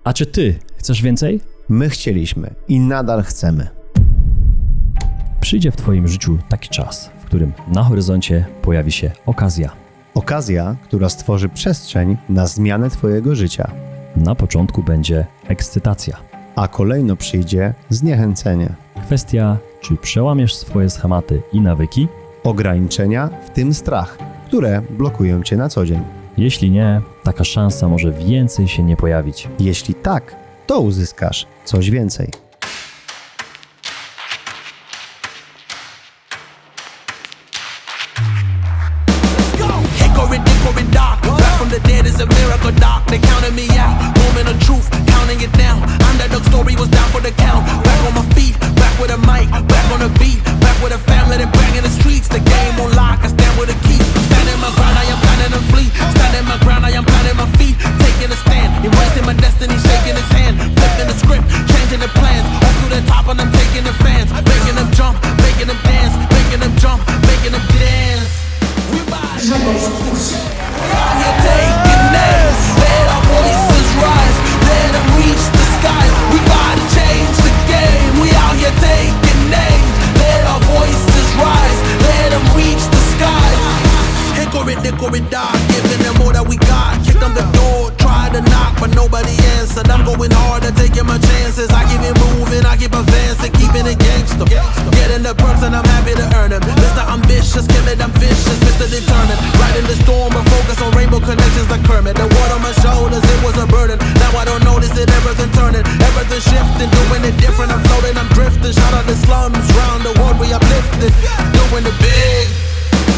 A czy ty chcesz więcej? My chcieliśmy i nadal chcemy. Przyjdzie w twoim życiu taki czas, w którym na horyzoncie pojawi się okazja. Okazja, która stworzy przestrzeń na zmianę twojego życia. Na początku będzie ekscytacja. A kolejno przyjdzie zniechęcenie. Kwestia, czy przełamiesz swoje schematy i nawyki? Ograniczenia, w tym strach, które blokują cię na co dzień. Jeśli nie, taka szansa może więcej się nie pojawić. Jeśli tak, to uzyskasz coś więcej. The dead is a miracle, doc. They counted me out. Moment of truth, counting it down. Underdog story was down for the count. Back on my feet, back with a mic, back on the beat, back with a family that bang in the streets. The game on lock, I stand with a key. Standing my ground, I am planning to flee. Standing my ground, I am planting my feet. Taking a stand, embracing my destiny, shaking his hand, flipping the script, changing the plans. Off to the top, and I'm taking the fans, making them jump, making them dance, making them jump, making them dance. We about to taking names, let our voices rise, let them reach the skies. We gotta change the game. We out here taking names, let our voices rise, let them reach the skies. Hickory dock, giving them all that we got. Kick on the door, try to knock, but nobody answered. I'm going hard, I'm taking my chances. I keep it moving, I keep advancing, keeping it gangster. Getting the perks and I'm happy to earn them. Mr. Ambitious, give it, I'm vicious, Mr. Determined. Riding the storm, but focus on rainbow connections like Kermit. The water on my shoulders, it was a burden. Now I don't notice it, everything turning, everything shifting, doing it different. I'm floating, I'm drifting. Shout out the slums, round the world we uplifted, doing it big.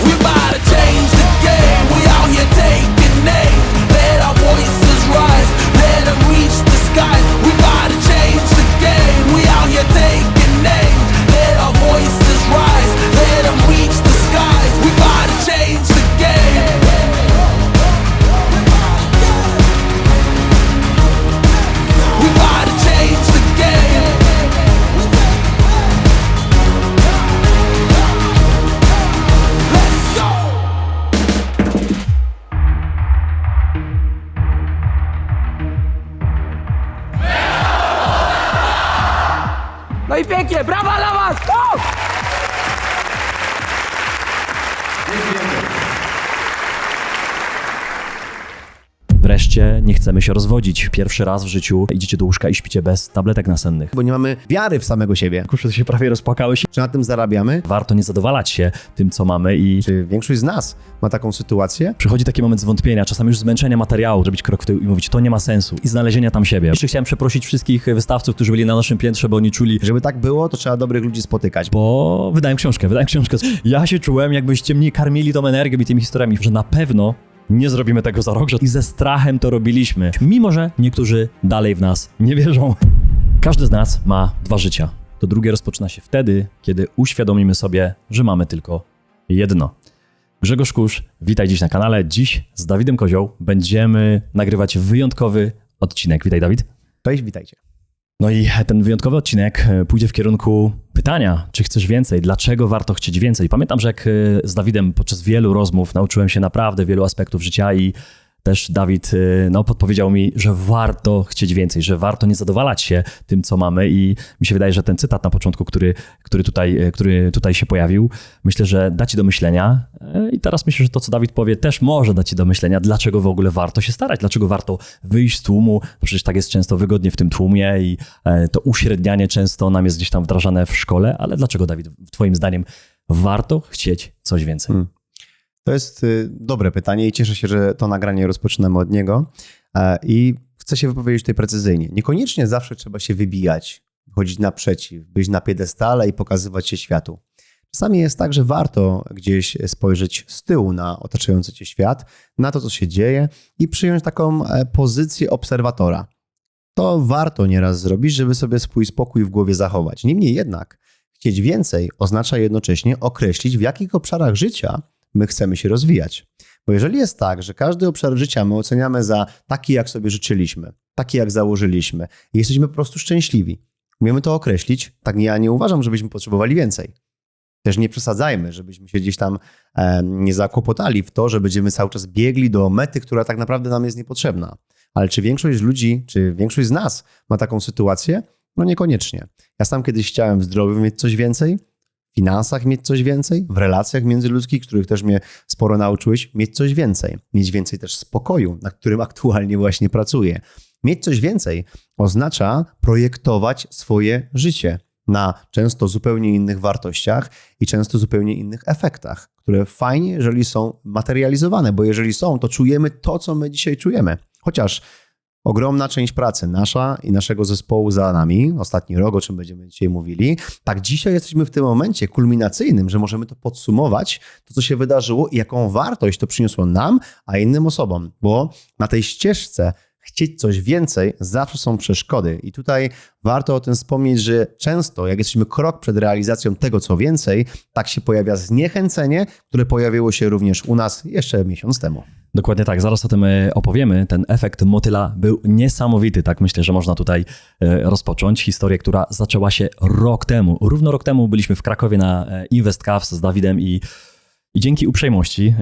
We about to change the game. We out here taking names. Let our voices rise. Let them reach the skies. We about to change the game. We out here taking names. Let our voices rise. Let them reach the skies. We about to change the game. We about to change the game. No i pięknie, brawa dla was! Wreszcie nie chcemy się rozwodzić. Pierwszy raz w życiu idziecie do łóżka i śpicie bez tabletek nasennych. Bo nie mamy wiary w samego siebie. Kurczę, się prawie rozpłakałeś. Czy na tym zarabiamy? Warto nie zadowalać się tym, co mamy i Czy większość z nas ma taką sytuację? przychodzi taki moment zwątpienia, czasami już zmęczenia materiału, zrobić krok w tył i mówić, to nie ma sensu i znalezienia tam siebie. Jeszcze chciałem przeprosić wszystkich wystawców, którzy byli na naszym piętrze, bo oni czuli, Żeby tak było, to trzeba dobrych ludzi spotykać. bo wydałem książkę. Ja się czułem, jakbyście mnie karmili tą energią i tymi historiami, że na pewno nie zrobimy tego za rok, że i ze strachem to robiliśmy, mimo że niektórzy dalej w nas nie wierzą. Każdy z nas ma 2 życia. To drugie rozpoczyna się wtedy, kiedy uświadomimy sobie, że mamy tylko jedno. Grzegorz Kusz, witaj dziś na kanale. Dziś z Dawidem Kozioł będziemy nagrywać wyjątkowy odcinek. Witaj, Dawid. Cześć, witajcie. No i ten wyjątkowy odcinek pójdzie w kierunku pytania, czy chcesz więcej, dlaczego warto chcieć więcej. Pamiętam, że jak z Dawidem podczas wielu rozmów nauczyłem się naprawdę wielu aspektów życia i też Dawid podpowiedział mi, że warto chcieć więcej, że warto nie zadowalać się tym, co mamy i mi się wydaje, że ten cytat na początku, który tutaj się pojawił, myślę, że da ci do myślenia i teraz myślę, że to, co Dawid powie, też może dać ci do myślenia, dlaczego w ogóle warto się starać, dlaczego warto wyjść z tłumu, bo przecież tak jest często wygodnie w tym tłumie i to uśrednianie często nam jest gdzieś tam wdrażane w szkole, ale dlaczego, Dawid, twoim zdaniem warto chcieć coś więcej? To jest dobre pytanie i cieszę się, że to nagranie rozpoczynamy od niego i chcę się wypowiedzieć tutaj precyzyjnie. Niekoniecznie zawsze trzeba się wybijać, chodzić naprzeciw, być na piedestale i pokazywać się światu. Czasami jest tak, że warto gdzieś spojrzeć z tyłu na otaczający cię świat, na to, co się dzieje i przyjąć taką pozycję obserwatora. To warto nieraz zrobić, żeby sobie swój spokój w głowie zachować. Niemniej jednak chcieć więcej oznacza jednocześnie określić, w jakich obszarach życia my chcemy się rozwijać. Bo jeżeli jest tak, że każdy obszar życia my oceniamy za taki, jak sobie życzyliśmy, taki, jak założyliśmy i jesteśmy po prostu szczęśliwi, umiemy to określić, tak ja nie uważam, żebyśmy potrzebowali więcej. Też nie przesadzajmy, żebyśmy się gdzieś tam nie zakłopotali w to, że będziemy cały czas biegli do mety, która tak naprawdę nam jest niepotrzebna. Ale czy większość ludzi, czy większość z nas ma taką sytuację? No niekoniecznie. Ja sam kiedyś chciałem w zdrowiu mieć coś więcej, w finansach mieć coś więcej, w relacjach międzyludzkich, których też mnie sporo nauczyłeś, mieć coś więcej. Mieć więcej też spokoju, nad którym aktualnie właśnie pracuję. Mieć coś więcej oznacza projektować swoje życie na często zupełnie innych wartościach i często zupełnie innych efektach, które fajnie, jeżeli są materializowane, bo jeżeli są, to czujemy to, co my dzisiaj czujemy. Chociaż ogromna część pracy nasza i naszego zespołu za nami, ostatni rok, o czym będziemy dzisiaj mówili, tak dzisiaj jesteśmy w tym momencie kulminacyjnym, że możemy to podsumować, to co się wydarzyło i jaką wartość to przyniosło nam, a innym osobom, bo na tej ścieżce chcieć coś więcej, zawsze są przeszkody. I tutaj warto o tym wspomnieć, że często jak jesteśmy krok przed realizacją tego, co więcej, tak się pojawia zniechęcenie, które pojawiło się również u nas jeszcze miesiąc temu. Dokładnie tak, zaraz o tym opowiemy. Ten efekt motyla był niesamowity, tak myślę, że można tutaj rozpocząć. Historię, która zaczęła się rok temu. Równo rok temu byliśmy w Krakowie na Invest Cavs z Dawidem i dzięki uprzejmości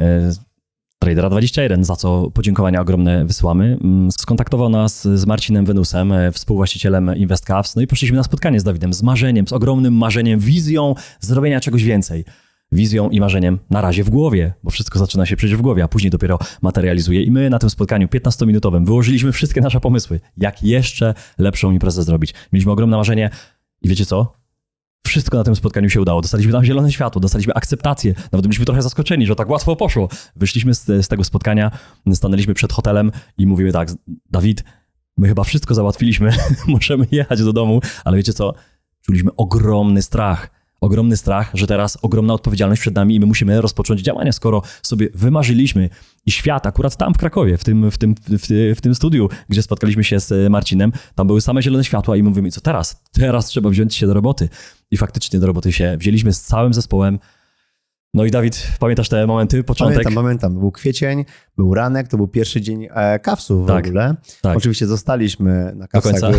Tradera21, za co podziękowania ogromne wysyłamy, skontaktował nas z Marcinem Wenusem, współwłaścicielem Invest Cavs, no i poszliśmy na spotkanie z Dawidem, z marzeniem, z ogromnym marzeniem, wizją zrobienia czegoś więcej. Wizją i marzeniem na razie w głowie, bo wszystko zaczyna się przecież w głowie, a później dopiero materializuje. I my na tym spotkaniu 15-minutowym wyłożyliśmy wszystkie nasze pomysły, jak jeszcze lepszą imprezę zrobić. Mieliśmy ogromne marzenie i wiecie co? Wszystko na tym spotkaniu się udało. Dostaliśmy tam zielone światło, dostaliśmy akceptację. Nawet byliśmy trochę zaskoczeni, że tak łatwo poszło. Wyszliśmy z tego spotkania, stanęliśmy przed hotelem i mówimy tak, Dawid, my chyba wszystko załatwiliśmy, możemy jechać do domu, ale wiecie co? Czuliśmy ogromny strach, że teraz ogromna odpowiedzialność przed nami i my musimy rozpocząć działania, skoro sobie wymarzyliśmy i świat, akurat tam w Krakowie, w tym studiu, gdzie spotkaliśmy się z Marcinem, tam były same zielone światła i mówimy, co teraz? Teraz trzeba wziąć się do roboty. I faktycznie do roboty się wzięliśmy z całym zespołem. No i Dawid, pamiętasz te momenty, początek? Pamiętam. Był kwiecień, był ranek, to był pierwszy dzień Cavsów w ogóle. Tak. Oczywiście zostaliśmy na Cavsach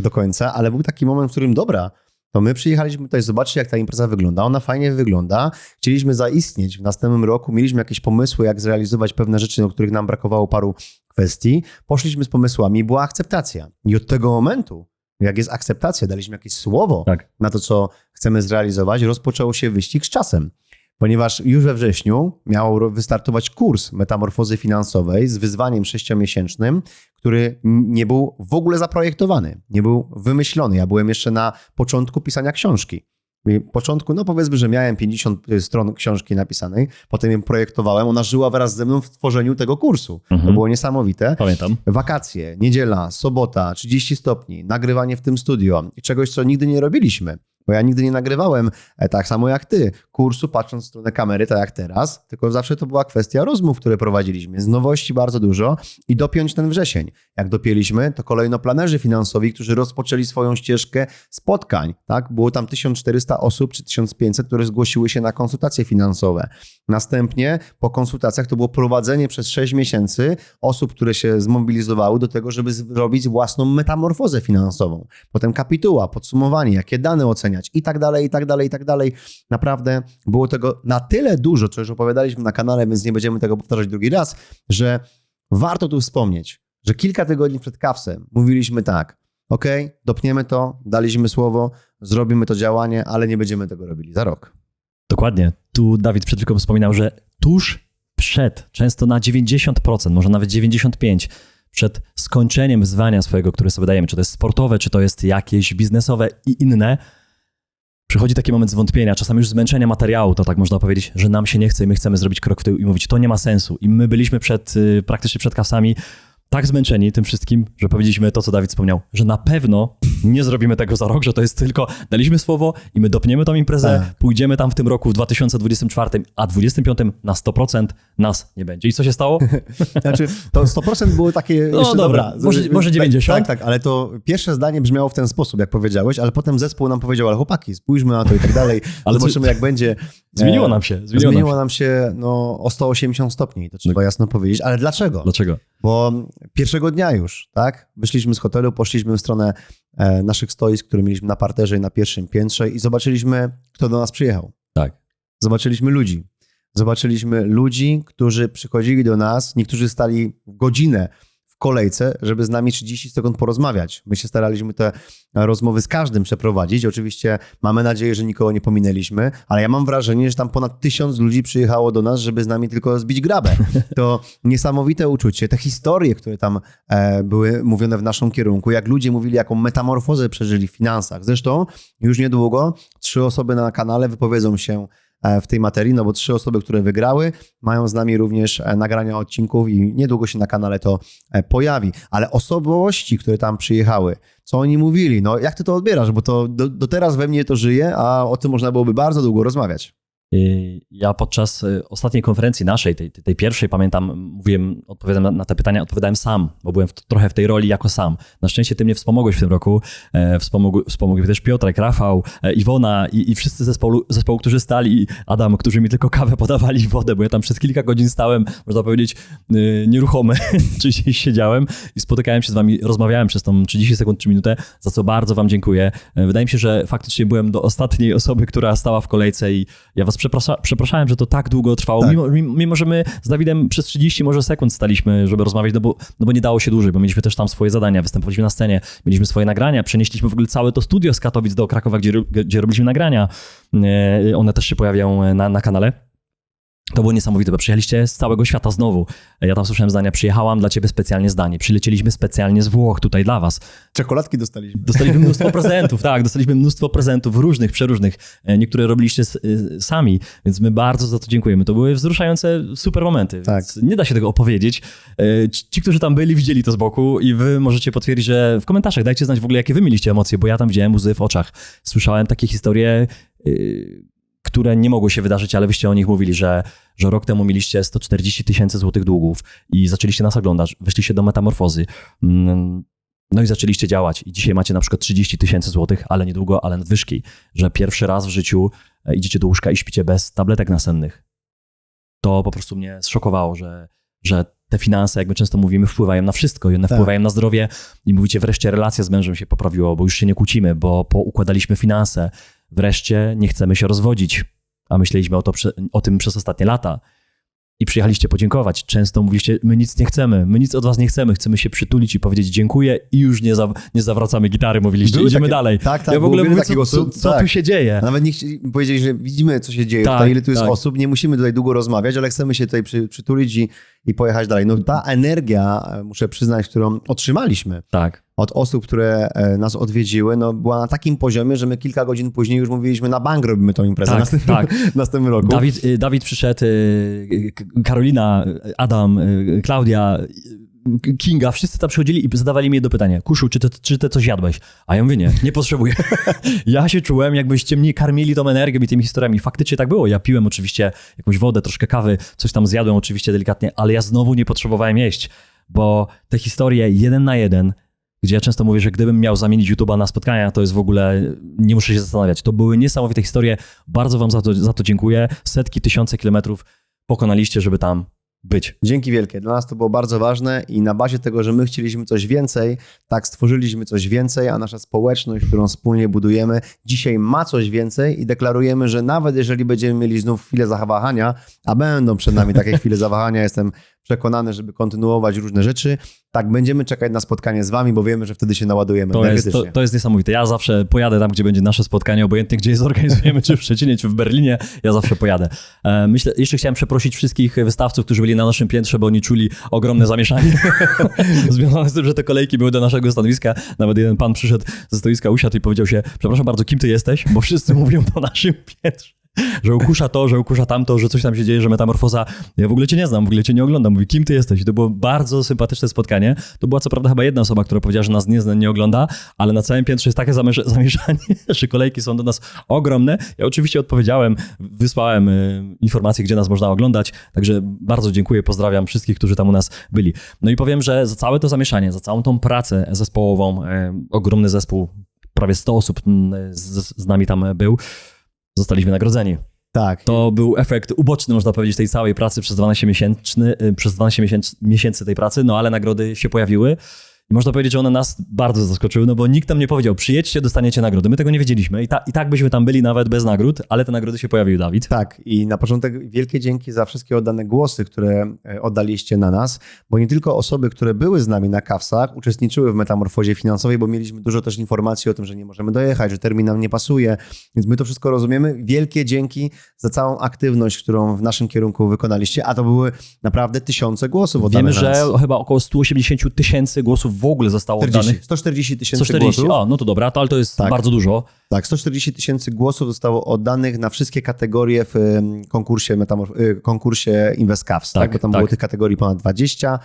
do końca, ale był taki moment, w którym dobra, to my przyjechaliśmy tutaj zobaczyć, jak ta impreza wygląda. Ona fajnie wygląda. Chcieliśmy zaistnieć w następnym roku. Mieliśmy jakieś pomysły, jak zrealizować pewne rzeczy, o których nam brakowało paru kwestii. Poszliśmy z pomysłami, była akceptacja. I od tego momentu, jak jest akceptacja, daliśmy jakieś słowo na to, co chcemy zrealizować, rozpoczął się wyścig z czasem. Ponieważ już we wrześniu miał wystartować kurs metamorfozy finansowej z wyzwaniem 6-miesięcznym, który nie był w ogóle zaprojektowany, nie był wymyślony. Ja byłem jeszcze na początku pisania książki. Początku, no powiedzmy, że miałem 50 stron książki napisanej, potem ją projektowałem, ona żyła wraz ze mną w tworzeniu tego kursu. To było niesamowite. Pamiętam. Wakacje, niedziela, sobota, 30 stopni, nagrywanie w tym studio i czegoś, co nigdy nie robiliśmy. Bo ja nigdy nie nagrywałem, tak samo jak ty, kursu patrząc w stronę kamery, tak jak teraz, tylko zawsze to była kwestia rozmów, które prowadziliśmy. Z nowości bardzo dużo i dopiąć ten wrzesień. Jak dopięliśmy, to kolejno planerzy finansowi, którzy rozpoczęli swoją ścieżkę spotkań. Tak? Było tam 1400 osób czy 1500, które zgłosiły się na konsultacje finansowe. Następnie po konsultacjach to było prowadzenie przez 6 miesięcy osób, które się zmobilizowały do tego, żeby zrobić własną metamorfozę finansową. Potem kapituła, podsumowanie, jakie dane oceniać i tak dalej, i tak dalej, i tak dalej. Naprawdę było tego na tyle dużo, co już opowiadaliśmy na kanale, więc nie będziemy tego powtarzać drugi raz, że warto tu wspomnieć, że kilka tygodni przed Cavsem mówiliśmy tak, dopniemy to, daliśmy słowo, zrobimy to działanie, ale nie będziemy tego robili za rok. Dokładnie. Tu Dawid przed chwilą wspominał, że tuż przed, często na 90%, może nawet 95%, przed skończeniem wyzwania swojego, które sobie dajemy, czy to jest sportowe, czy to jest jakieś biznesowe i inne, przychodzi taki moment zwątpienia, czasami już zmęczenia materiału, to tak można powiedzieć, że nam się nie chce i my chcemy zrobić krok w tył i mówić, to nie ma sensu. I my byliśmy praktycznie przed Cavsami tak zmęczeni tym wszystkim, że powiedzieliśmy to, co Dawid wspomniał, że na pewno nie zrobimy tego za rok, że to jest tylko, daliśmy słowo i my dopniemy tą imprezę, pójdziemy tam w tym roku, w 2024, a 2025 na 100% nas nie będzie. I co się stało? Znaczy, to 100% było takie... No dobra, może 90. Tak, ale to pierwsze zdanie brzmiało w ten sposób, jak powiedziałeś, ale potem zespół nam powiedział, ale chłopaki, spójrzmy na to i tak dalej, ale zobaczymy jak będzie. Zmieniło nam się. Zmieniło nam się o 180 stopni, to trzeba jasno powiedzieć, ale dlaczego? Dlaczego? Bo pierwszego dnia już, tak? Wyszliśmy z hotelu, poszliśmy w stronę naszych stoisk, które mieliśmy na parterze i na pierwszym piętrze i zobaczyliśmy, kto do nas przyjechał. Tak. Zobaczyliśmy ludzi, którzy przychodzili do nas, niektórzy stali w godzinę w kolejce, żeby z nami 30 sekund porozmawiać. My się staraliśmy te rozmowy z każdym przeprowadzić. Oczywiście mamy nadzieję, że nikogo nie pominęliśmy, ale ja mam wrażenie, że tam ponad 1000 ludzi przyjechało do nas, żeby z nami tylko zbić grabę. To niesamowite uczucie. Te historie, które tam były mówione w naszym kierunku, jak ludzie mówili, jaką metamorfozę przeżyli w finansach. Zresztą już niedługo 3 osoby na kanale wypowiedzą się w tej materii, no bo 3 osoby, które wygrały, mają z nami również nagrania odcinków i niedługo się na kanale to pojawi. Ale osobowości, które tam przyjechały, co oni mówili, no jak ty to odbierasz, bo to do teraz we mnie to żyje, a o tym można byłoby bardzo długo rozmawiać. Ja podczas ostatniej konferencji naszej, tej pierwszej, pamiętam, odpowiadałem na te pytania, odpowiadałem sam, bo byłem trochę w tej roli jako sam. Na szczęście ty mnie wspomogłeś w tym roku, wspomógł też Piotrek, Rafał, Iwona i wszyscy zespołu, którzy stali, Adam, którzy mi tylko kawę podawali i wodę, bo ja tam przez kilka godzin stałem, można powiedzieć, nieruchomy, czyli siedziałem i spotykałem się z wami, rozmawiałem przez tą 30 sekund czy minutę, za co bardzo wam dziękuję. Wydaje mi się, że faktycznie byłem do ostatniej osoby, która stała w kolejce i ja was przepraszałem, że to tak długo trwało, tak. Mimo że my z Dawidem przez 30 może sekund staliśmy, żeby rozmawiać, no bo nie dało się dłużej, bo mieliśmy też tam swoje zadania, występowaliśmy na scenie, mieliśmy swoje nagrania, przenieśliśmy w ogóle całe to studio z Katowic do Krakowa, gdzie robiliśmy nagrania. One też się pojawiają na kanale. To było niesamowite, bo przyjechaliście z całego świata znowu. Ja tam słyszałem zdania, przyjechałam dla ciebie specjalnie zdanie, przylecieliśmy specjalnie z Włoch tutaj dla was. Czekoladki dostaliśmy. Dostaliśmy mnóstwo prezentów, tak, dostaliśmy mnóstwo prezentów różnych, przeróżnych. Niektóre robiliście sami, więc my bardzo za to dziękujemy. To były wzruszające super momenty, tak. Więc nie da się tego opowiedzieć. Ci, którzy tam byli, widzieli to z boku i wy możecie potwierdzić, że w komentarzach dajcie znać w ogóle, jakie wy mieliście emocje, bo ja tam widziałem łzy w oczach. Słyszałem takie historie, które nie mogły się wydarzyć, ale wyście o nich mówili, że rok temu mieliście 140 000 złotych długów i zaczęliście nas oglądać, weszliście do metamorfozy, no i zaczęliście działać i dzisiaj macie na przykład 30 000 złotych, ale niedługo, ale nadwyżki, że pierwszy raz w życiu idziecie do łóżka i śpicie bez tabletek nasennych. To po prostu mnie zszokowało, że te finanse, jak my często mówimy, wpływają na wszystko i one wpływają na zdrowie i mówicie, wreszcie relacja z mężem się poprawiła, bo już się nie kłócimy, bo poukładaliśmy finanse. Wreszcie nie chcemy się rozwodzić, a myśleliśmy o tym przez ostatnie lata. I przyjechaliście podziękować. Często mówiliście, my nic nie chcemy, my nic od was nie chcemy, chcemy się przytulić i powiedzieć dziękuję i już nie zawracamy gitary, mówiliście, idziemy dalej. Tak, ja w ogóle mówię, co tak. tu się dzieje. Nawet nie powiedzieli, że widzimy, co się dzieje, tak, ile tu jest osób, nie musimy tutaj długo rozmawiać, ale chcemy się tutaj przytulić i pojechać dalej. No ta energia, muszę przyznać, którą otrzymaliśmy od osób, które nas odwiedziły, no była na takim poziomie, że my kilka godzin później już mówiliśmy, na bank robimy tą imprezę w następnym roku. Dawid przyszedł, Karolina, Adam, Klaudia, Kinga, wszyscy tam przychodzili i zadawali mi jedno pytanie. Kuszu, czy ty coś jadłeś? A ja mówię, nie potrzebuję. Ja się czułem, jakbyście mnie karmili tą energią i tymi historiami. Faktycznie tak było. Ja piłem oczywiście jakąś wodę, troszkę kawy, coś tam zjadłem oczywiście delikatnie, ale ja znowu nie potrzebowałem jeść, bo te historie 1 na 1, gdzie ja często mówię, że gdybym miał zamienić YouTube'a na spotkania, to jest w ogóle, nie muszę się zastanawiać. To były niesamowite historie. Bardzo wam za to dziękuję. Setki, tysiące kilometrów pokonaliście, żeby tam być. Dzięki wielkie. Dla nas to było bardzo ważne i na bazie tego, że my chcieliśmy coś więcej, tak stworzyliśmy coś więcej, a nasza społeczność, którą wspólnie budujemy, dzisiaj ma coś więcej i deklarujemy, że nawet jeżeli będziemy mieli znów chwilę zawahania, a będą przed nami takie chwile zawahania, jestem przekonany, żeby kontynuować różne rzeczy, tak będziemy czekać na spotkanie z wami, bo wiemy, że wtedy się naładujemy energetycznie. To jest niesamowite. Ja zawsze pojadę tam, gdzie będzie nasze spotkanie, obojętnie gdzie je zorganizujemy, czy w Szczecinie, czy w Berlinie, ja zawsze pojadę. Jeszcze chciałem przeprosić wszystkich wystawców, którzy byli na naszym piętrze, bo oni czuli ogromne zamieszanie związane z tym, że te kolejki były do naszego stanowiska. Nawet jeden pan przyszedł ze stoiska, usiadł i powiedział się, przepraszam bardzo, kim ty jesteś? Bo wszyscy mówią do naszym piętrze. Że ukusza to, że ukusza tamto, że coś tam się dzieje, że metamorfoza. Ja w ogóle cię nie znam, w ogóle cię nie oglądam. Mówi, kim ty jesteś? I to było bardzo sympatyczne spotkanie. To była co prawda chyba jedna osoba, która powiedziała, że nas nie ogląda, ale na całym piętrze jest takie zamieszanie, że kolejki są do nas ogromne. Ja oczywiście odpowiedziałem, wysłałem informacje, gdzie nas można oglądać, także bardzo dziękuję, pozdrawiam wszystkich, którzy tam u nas byli. No i powiem, że za całe to zamieszanie, za całą tą pracę zespołową, ogromny zespół, prawie 100 osób z nami tam był, zostaliśmy nagrodzeni. Tak. To był efekt uboczny, można powiedzieć, tej całej pracy przez 12 miesięcy tej pracy, no ale nagrody się pojawiły I można powiedzieć, że one nas bardzo zaskoczyły, no bo nikt nam nie powiedział, przyjedźcie, dostaniecie nagrody. My tego nie wiedzieliśmy i tak byśmy tam byli nawet bez nagród, ale te nagrody się pojawiły, Dawid. Tak, i na początek wielkie dzięki za wszystkie oddane głosy, które oddaliście na nas, bo nie tylko osoby, które były z nami na kawsach, uczestniczyły w metamorfozie finansowej, bo mieliśmy dużo też informacji o tym, że nie możemy dojechać, że termin nam nie pasuje, więc my to wszystko rozumiemy. Wielkie dzięki za całą aktywność, którą w naszym kierunku wykonaliście, a to były naprawdę tysiące głosów oddanych Wiemy, na nas. że chyba około 180 000 głosów w ogóle zostało oddanych. 140 tysięcy 140, głosów. o, no to dobra, ale to jest Tak. bardzo dużo. Tak, 140 tysięcy głosów zostało oddanych na wszystkie kategorie w konkursie InvestCaps, tak? Bo tam było tych kategorii ponad 20.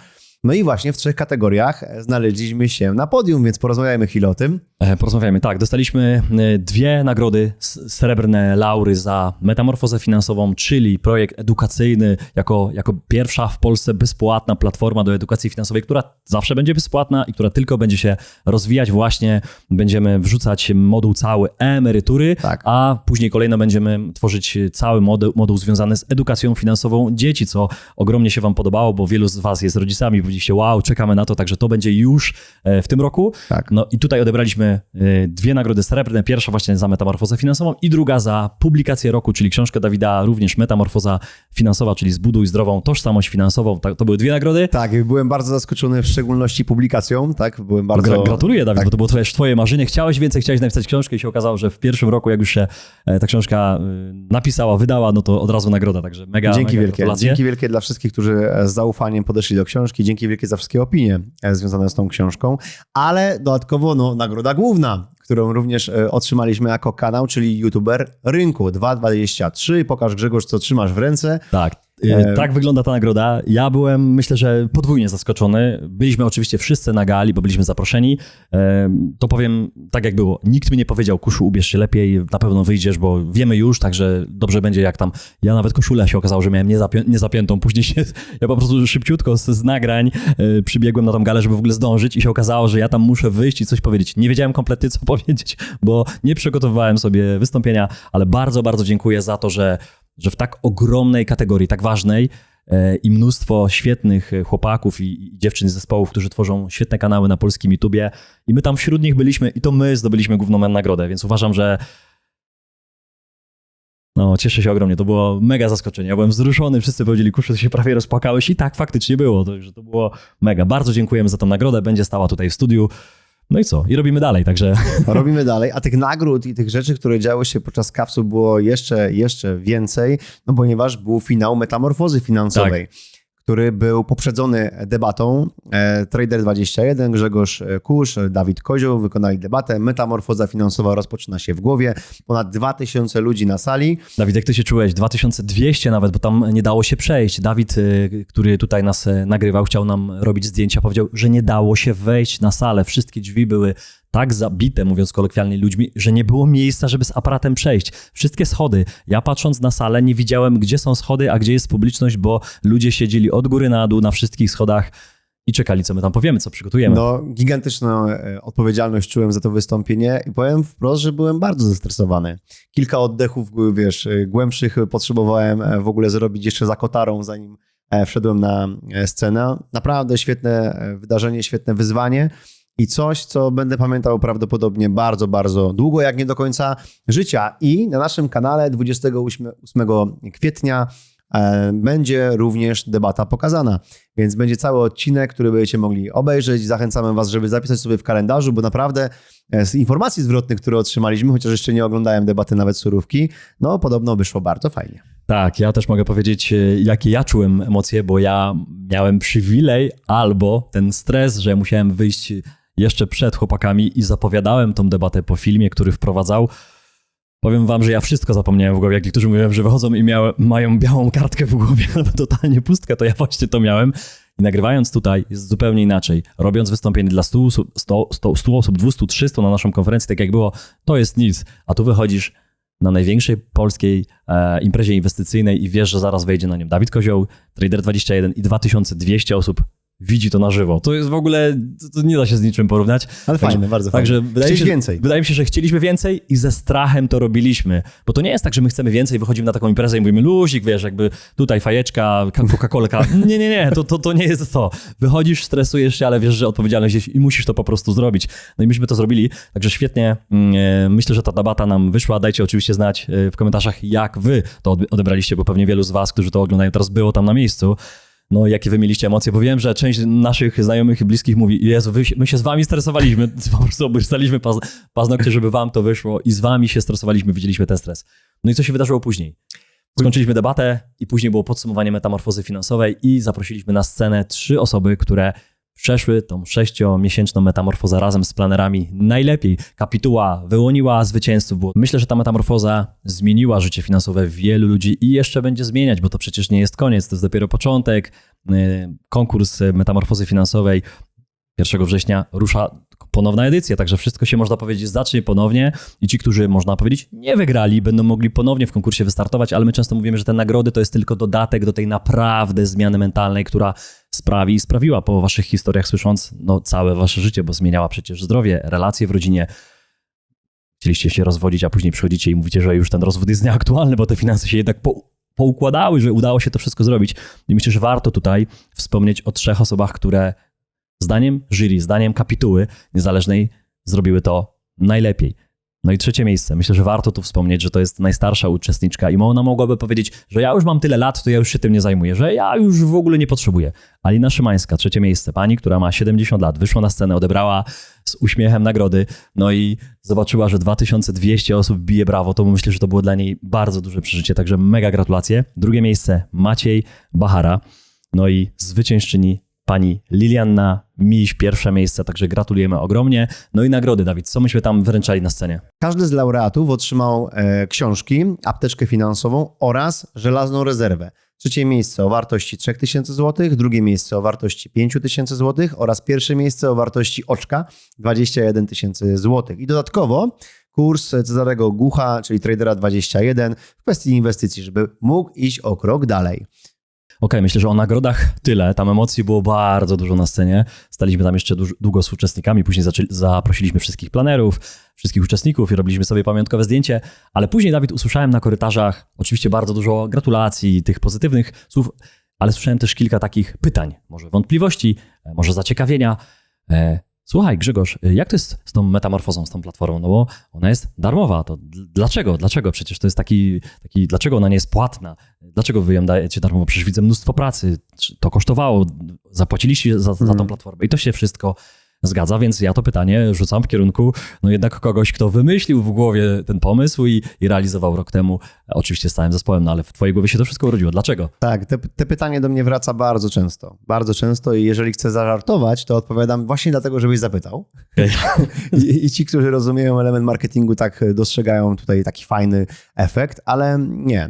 No i właśnie w 3 kategoriach znaleźliśmy się na podium, więc porozmawiajmy chwilę o tym. Porozmawiamy. Tak, dostaliśmy 2 nagrody, srebrne laury za metamorfozę finansową, czyli projekt edukacyjny jako pierwsza w Polsce bezpłatna platforma do edukacji finansowej, która zawsze będzie bezpłatna i która tylko będzie się rozwijać. Właśnie będziemy wrzucać moduł cały emerytury, Tak. a później kolejno będziemy tworzyć cały moduł związany z edukacją finansową dzieci, co ogromnie się wam podobało, bo wielu z was jest rodzicami, powiedzieliście, wow, czekamy na to, także to będzie już w tym roku. Tak. No i tutaj odebraliśmy 2 nagrody srebrne. Pierwsza właśnie za metamorfozę finansową i druga za publikację roku, czyli książkę Dawida, również metamorfoza finansowa, czyli Zbuduj zdrową tożsamość finansową. To były 2 nagrody. Tak, byłem bardzo zaskoczony w szczególności publikacją, tak, byłem bardzo... Gratuluję, Dawid, tak. bo to było twoje marzenie. Chciałeś więcej, chciałeś napisać książkę i się okazało, że w pierwszym roku, jak już się ta książka napisała, wydała, no to od razu nagroda, także mega Dzięki wielkie. gratulacje. Dzięki wielkie dla wszystkich, którzy z zaufaniem podeszli do książki. Dzięki wielkie za wszystkie opinie związane z tą książką. Ale dodatkowo nagroda główna, którą również otrzymaliśmy jako kanał, czyli YouTuber Rynku 2.23. Pokaż, Grzegorz, co trzymasz w ręce. Tak. Tak wygląda ta nagroda. Ja byłem, myślę, że podwójnie zaskoczony. Byliśmy oczywiście wszyscy na gali, bo byliśmy zaproszeni. To powiem tak, jak było. Nikt mi nie powiedział, Kuszu, ubierz się lepiej, na pewno wyjdziesz, bo wiemy już, także dobrze będzie jak tam. Ja nawet koszulę się okazało, że miałem niezapiętą. Później ja po prostu szybciutko z nagrań przybiegłem na tą galę, żeby w ogóle zdążyć i się okazało, że ja tam muszę wyjść i coś powiedzieć. Nie wiedziałem kompletnie, co powiedzieć, bo nie przygotowywałem sobie wystąpienia, ale bardzo, bardzo dziękuję za to, że w tak ogromnej kategorii, tak ważnej i mnóstwo świetnych chłopaków i dziewczyn z zespołów, którzy tworzą świetne kanały na polskim YouTubie i my tam wśród nich byliśmy i to my zdobyliśmy główną nagrodę, więc uważam, że cieszę się ogromnie, to było mega zaskoczenie. Ja byłem wzruszony, wszyscy powiedzieli, kurczę, ty się prawie rozpłakałeś i tak faktycznie było, także to było mega. Bardzo dziękujemy za tą nagrodę, będzie stała tutaj w studiu. No i co? I robimy dalej, także... Robimy dalej, a tych nagród i tych rzeczy, które działy się podczas kawsu było jeszcze więcej, ponieważ był finał metamorfozy finansowej, który był poprzedzony debatą. Trader21, Grzegorz Kusz, Dawid Kozioł wykonali debatę. Metamorfoza finansowa rozpoczyna się w głowie. Ponad 2000 ludzi na sali. Dawid, jak ty się czułeś? 2200 nawet, bo tam nie dało się przejść. Dawid, który tutaj nas nagrywał, chciał nam robić zdjęcia, powiedział, że nie dało się wejść na salę. Wszystkie drzwi były tak zabite, mówiąc kolokwialnie, ludźmi, że nie było miejsca, żeby z aparatem przejść. Wszystkie schody. Ja patrząc na salę nie widziałem, gdzie są schody, a gdzie jest publiczność, bo ludzie siedzieli od góry na dół na wszystkich schodach i czekali, co my tam powiemy, co przygotujemy. Gigantyczną odpowiedzialność czułem za to wystąpienie i powiem wprost, że byłem bardzo zestresowany. Kilka oddechów, głębszych potrzebowałem w ogóle zrobić jeszcze za kotarą, zanim wszedłem na scenę. Naprawdę świetne wydarzenie, świetne wyzwanie. I coś, co będę pamiętał prawdopodobnie bardzo, bardzo długo, jak nie do końca życia. I na naszym kanale 28 kwietnia będzie również debata pokazana. Więc będzie cały odcinek, który będziecie mogli obejrzeć. Zachęcamy was, żeby zapisać sobie w kalendarzu, bo naprawdę z informacji zwrotnych, które otrzymaliśmy, chociaż jeszcze nie oglądałem debaty nawet surówki, podobno wyszło bardzo fajnie. Tak, ja też mogę powiedzieć, jakie ja czułem emocje, bo ja miałem przywilej albo ten stres, że musiałem wyjść jeszcze przed chłopakami i zapowiadałem tą debatę po filmie, który wprowadzał. Powiem wam, że ja wszystko zapomniałem w głowie. Jak niektórzy mówią, że wychodzą i mają białą kartkę w głowie, totalnie pustkę, to ja właśnie to miałem. I nagrywając tutaj jest zupełnie inaczej. Robiąc wystąpienie dla 100 osób, 200, 300 na naszą konferencję, tak jak było, to jest nic. A tu wychodzisz na największej polskiej imprezie inwestycyjnej i wiesz, że zaraz wejdzie na nią Dawid Kozioł, Trader21 i 2200 osób. widzi to na żywo. To jest w ogóle, to nie da się z niczym porównać. Ale fajne, bardzo fajne. Także wydaje mi się, że chcieliśmy więcej i ze strachem to robiliśmy. Bo to nie jest tak, że my chcemy więcej, wychodzimy na taką imprezę i mówimy luzik, wiesz, jakby tutaj fajeczka, Coca-Colka. Nie, to nie jest to. Wychodzisz, stresujesz się, ale wiesz, że odpowiedzialność jest i musisz to po prostu zrobić. No i myśmy to zrobili, także świetnie. Myślę, że ta debata nam wyszła. Dajcie oczywiście znać w komentarzach, jak wy to odebraliście, bo pewnie wielu z was, którzy to oglądają teraz, było tam na miejscu. No, jakie wy mieliście emocje, bo wiem, że część naszych znajomych i bliskich mówi, Jezu, my się z wami stresowaliśmy, po prostu obrysaliśmy paznokcie, żeby wam to wyszło i z wami się stresowaliśmy, widzieliśmy ten stres. No i co się wydarzyło później? Skończyliśmy debatę i później było podsumowanie metamorfozy finansowej i zaprosiliśmy na scenę 3 osoby, które przeszły tą 6-miesięczną metamorfozę razem z planerami najlepiej. Kapituła wyłoniła zwycięzców. Myślę, że ta metamorfoza zmieniła życie finansowe wielu ludzi i jeszcze będzie zmieniać, bo to przecież nie jest koniec, to jest dopiero początek. Konkurs metamorfozy finansowej 1 września rusza ponowna edycja, także wszystko się, można powiedzieć, zacznie ponownie i ci, którzy, można powiedzieć, nie wygrali, będą mogli ponownie w konkursie wystartować, ale my często mówimy, że te nagrody to jest tylko dodatek do tej naprawdę zmiany mentalnej, która sprawiła po waszych historiach, słysząc całe wasze życie, bo zmieniała przecież zdrowie, relacje w rodzinie. Chcieliście się rozwodzić, a później przychodzicie i mówicie, że już ten rozwód jest nieaktualny, bo te finanse się jednak poukładały, że udało się to wszystko zrobić. I myślę, że warto tutaj wspomnieć o 3 osobach, które zdaniem jury, zdaniem kapituły niezależnej zrobiły to najlepiej. No i 3 miejsce. Myślę, że warto tu wspomnieć, że to jest najstarsza uczestniczka i ona mogłaby powiedzieć, że ja już mam tyle lat, to ja już się tym nie zajmuję, że ja już w ogóle nie potrzebuję. Alina Szymańska, 3 miejsce. Pani, która ma 70 lat, wyszła na scenę, odebrała z uśmiechem nagrody, no i zobaczyła, że 2200 osób bije brawo. To myślę, że to było dla niej bardzo duże przeżycie, także mega gratulacje. 2 miejsce Maciej Bachara, no i zwyciężczyni pani Lilianna Miś, 1 miejsce, także gratulujemy ogromnie. No i nagrody, Dawid, co myśmy tam wręczali na scenie? Każdy z laureatów otrzymał książki, apteczkę finansową oraz żelazną rezerwę. 3 miejsce o wartości 3000 zł, 2 miejsce o wartości 5000 zł oraz 1 miejsce o wartości oczka 21 000 zł. I dodatkowo kurs Cezarego Gucha, czyli Tradera 21 w kwestii inwestycji, żeby mógł iść o krok dalej. Okej, myślę, że o nagrodach tyle. Tam emocji było bardzo dużo na scenie. Staliśmy tam jeszcze długo z uczestnikami. Później zaprosiliśmy wszystkich planerów, wszystkich uczestników i robiliśmy sobie pamiątkowe zdjęcie. Ale później, Dawid, usłyszałem na korytarzach oczywiście bardzo dużo gratulacji, tych pozytywnych słów, ale słyszałem też kilka takich pytań, może wątpliwości, może zaciekawienia. Słuchaj, Grzegorz, jak to jest z tą metamorfozą, z tą platformą? No bo ona jest darmowa, to dlaczego? Dlaczego? Przecież to jest taki, dlaczego ona nie jest płatna? Dlaczego wy ją dajecie darmowo? Przecież widzę mnóstwo pracy, to kosztowało, zapłaciliście za tą platformę i to się wszystko zgadza, więc ja to pytanie rzucam w kierunku jednak kogoś, kto wymyślił w głowie ten pomysł i realizował rok temu, oczywiście z całym zespołem, no ale w twojej głowie się to wszystko urodziło. Dlaczego? Tak, te pytanie do mnie wraca bardzo często i jeżeli chcę zażartować, to odpowiadam właśnie dlatego, żebyś zapytał. Okay. I ci, którzy rozumieją element marketingu, tak dostrzegają tutaj taki fajny efekt, ale nie,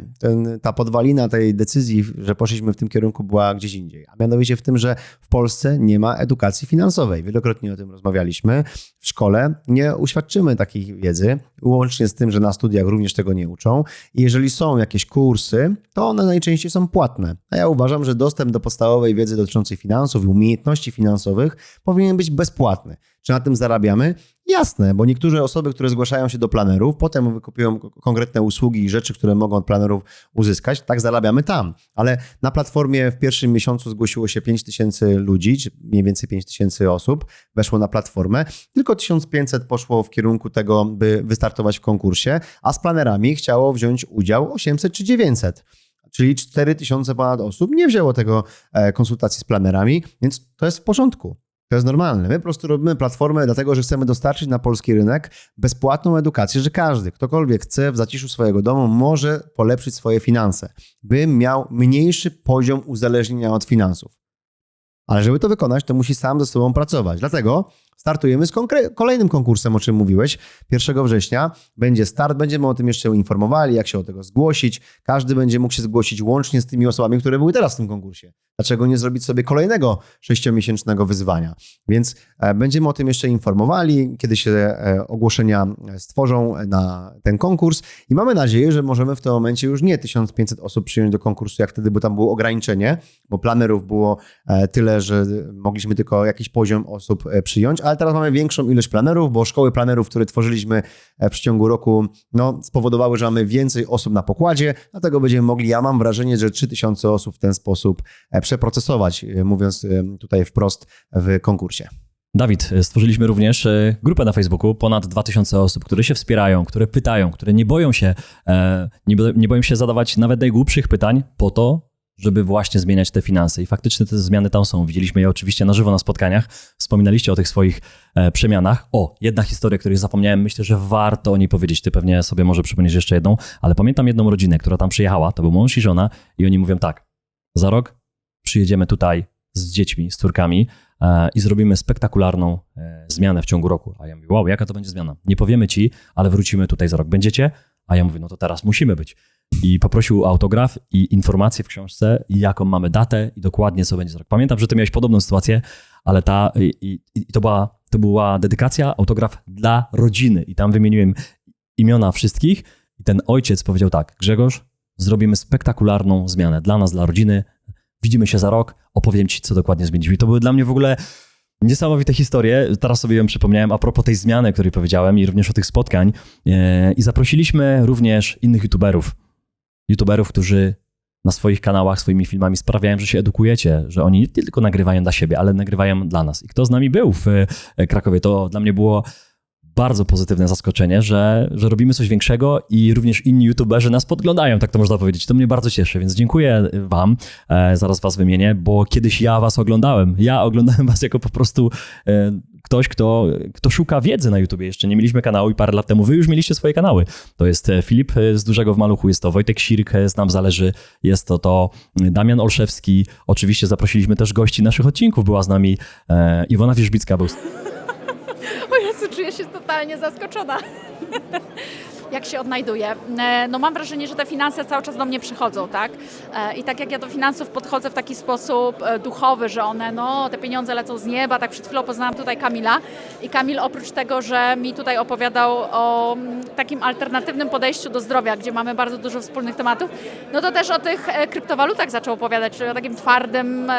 ta podwalina tej decyzji, że poszliśmy w tym kierunku, była gdzieś indziej, a mianowicie w tym, że w Polsce nie ma edukacji finansowej. Wielokrotnie o tym rozmawialiśmy. W szkole nie uświadczymy takiej wiedzy, łącznie z tym, że na studiach również tego nie uczą. I jeżeli są jakieś kursy, to one najczęściej są płatne. A ja uważam, że dostęp do podstawowej wiedzy dotyczącej finansów i umiejętności finansowych powinien być bezpłatny. Czy na tym zarabiamy? Jasne, bo niektóre osoby, które zgłaszają się do planerów, potem wykupują konkretne usługi i rzeczy, które mogą od planerów uzyskać, tak zarabiamy tam. Ale na platformie w pierwszym miesiącu zgłosiło się 5000 ludzi, czy mniej więcej 5000 osób weszło na platformę. Tylko 1500 poszło w kierunku tego, by wystartować w konkursie, a z planerami chciało wziąć udział 800 czy 900. Czyli 4000 ponad osób nie wzięło tego konsultacji z planerami, więc to jest w porządku. To jest normalne. My po prostu robimy platformę dlatego, że chcemy dostarczyć na polski rynek bezpłatną edukację, że każdy, ktokolwiek chce w zaciszu swojego domu może polepszyć swoje finanse, by miał mniejszy poziom uzależnienia od finansów. Ale żeby to wykonać, to musi sam ze sobą pracować. Dlatego startujemy z kolejnym konkursem, o czym mówiłeś. 1 września będzie start, będziemy o tym jeszcze informowali, jak się o tego zgłosić. Każdy będzie mógł się zgłosić łącznie z tymi osobami, które były teraz w tym konkursie. Dlaczego nie zrobić sobie kolejnego 6-miesięcznego wyzwania? Więc będziemy o tym jeszcze informowali, kiedy się ogłoszenia stworzą na ten konkurs i mamy nadzieję, że możemy w tym momencie już nie 1500 osób przyjąć do konkursu, jak wtedy, bo tam było ograniczenie, bo planerów było tyle, że mogliśmy tylko jakiś poziom osób przyjąć, ale teraz mamy większą ilość planerów, bo szkoły planerów, które tworzyliśmy w przeciągu roku, spowodowały, że mamy więcej osób na pokładzie, dlatego będziemy mogli, ja mam wrażenie, że 3000 osób w ten sposób przeprocesować, mówiąc tutaj wprost, w konkursie. Dawid, stworzyliśmy również grupę na Facebooku, ponad 2000 osób, które się wspierają, które pytają, które nie boją się zadawać nawet najgłupszych pytań po to, żeby właśnie zmieniać te finanse. I faktycznie te zmiany tam są. Widzieliśmy je oczywiście na żywo na spotkaniach. Wspominaliście o tych swoich przemianach. Jedna historia, której zapomniałem, myślę, że warto o niej powiedzieć. Ty pewnie sobie może przypomnieć jeszcze jedną, ale pamiętam jedną rodzinę, która tam przyjechała, to był mąż i żona i oni mówią tak, za rok przyjedziemy tutaj z dziećmi, z córkami i zrobimy spektakularną zmianę w ciągu roku. A ja mówię, wow, jaka to będzie zmiana? Nie powiemy ci, ale wrócimy tutaj za rok. Będziecie? A ja mówię, no to teraz musimy być. I poprosił o autograf i informację w książce, jaką mamy datę i dokładnie co będzie za rok. Pamiętam, że ty miałeś podobną sytuację, ale to była dedykacja, autograf dla rodziny. I tam wymieniłem imiona wszystkich i ten ojciec powiedział tak, Grzegorz, zrobimy spektakularną zmianę dla nas, dla rodziny. Widzimy się za rok, opowiem ci, co dokładnie zmieniliśmy. I to były dla mnie w ogóle niesamowite historie. Teraz sobie ją przypomniałem a propos tej zmiany, o której powiedziałem i również o tych spotkań. I zaprosiliśmy również innych youtuberów, którzy na swoich kanałach, swoimi filmami sprawiają, że się edukujecie, że oni nie tylko nagrywają dla siebie, ale nagrywają dla nas. I kto z nami był w Krakowie, to dla mnie było bardzo pozytywne zaskoczenie, że robimy coś większego i również inni youtuberzy nas podglądają, tak to można powiedzieć. To mnie bardzo cieszy, więc dziękuję wam, zaraz was wymienię, bo kiedyś ja was oglądałem. Ja oglądałem was jako po prostu ktoś, kto szuka wiedzy na YouTubie. Jeszcze nie mieliśmy kanału i parę lat temu wy już mieliście swoje kanały. To jest Filip z Dużego w Maluchu, jest to Wojtek Sirk z Nam Zależy, jest to Damian Olszewski. Oczywiście zaprosiliśmy też gości naszych odcinków. Była z nami Iwona Wierzbicka. O Jezu, czuję się totalnie zaskoczona. Jak się odnajduję? No mam wrażenie, że te finanse cały czas do mnie przychodzą, tak? I tak jak ja do finansów podchodzę w taki sposób duchowy, że one, te pieniądze lecą z nieba, tak przed chwilą poznałam tutaj Kamila i Kamil oprócz tego, że mi tutaj opowiadał o takim alternatywnym podejściu do zdrowia, gdzie mamy bardzo dużo wspólnych tematów, no to też o tych kryptowalutach zaczął opowiadać, czyli o takim twardym